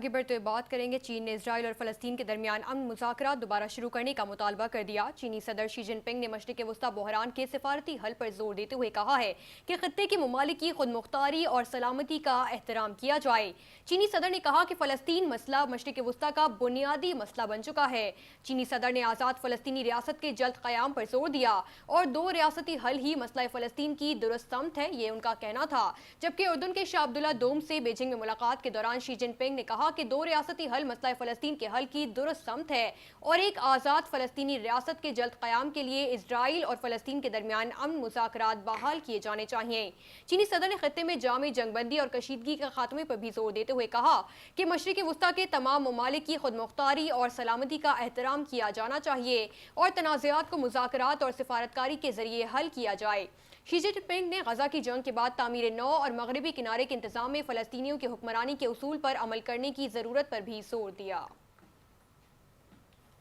آگے بڑھتے ہوئے بات کریں گے، چین نے اسرائیل اور فلسطین کے درمیان امن مذاکرات دوبارہ شروع کرنے کا مطالبہ کر دیا۔ چینی صدر شی جن پنگ نے مشرق وسطی بحران کے سفارتی حل پر زور دیتے ہوئے کہا ہے کہ خطے کے ممالک کی خود مختاری اور سلامتی کا احترام کیا جائے۔ چینی صدر نے کہا کہ فلسطین مسئلہ مشرق وسطی کا بنیادی مسئلہ بن چکا ہے۔ چینی صدر نے آزاد فلسطینی ریاست کے جلد قیام پر زور دیا اور دو ریاستی حل ہی مسئلہ فلسطین کی درست سمت ہے، یہ ان کا کہنا تھا۔ جبکہ اردن کے شاہ عبداللہ دوم سے بیجنگ میں ملاقات کے دوران شی جن پنگ نے کہا کہ دو ریاستی حل مسئلہ فلسطین کے حل کی درست سمت ہے اور ایک آزاد فلسطینی ریاست کے جلد قیام کے لیے اسرائیل اور فلسطین کے درمیان امن مذاکرات بحال کیے جانے چاہئیں۔ چینی صدر نے خطے میں جامع جنگ بندی اور کشیدگی کے خاتمے پر بھی زور دیتے ہوئے کہا کہ مشرق وسطی کے تمام ممالک کی خود مختاری اور سلامتی کا احترام کیا جانا چاہیے اور تنازعات کو مذاکرات اور سفارتکاری کے ذریعے حل کیا جائے۔ شی جن پنگ نے غزہ کی جنگ کے بعد تعمیر نو اور مغربی کنارے کے انتظام میں فلسطینیوں کی حکمرانی کے اصول پر عمل کرنے کی ضرورت پر بھی زور دیا۔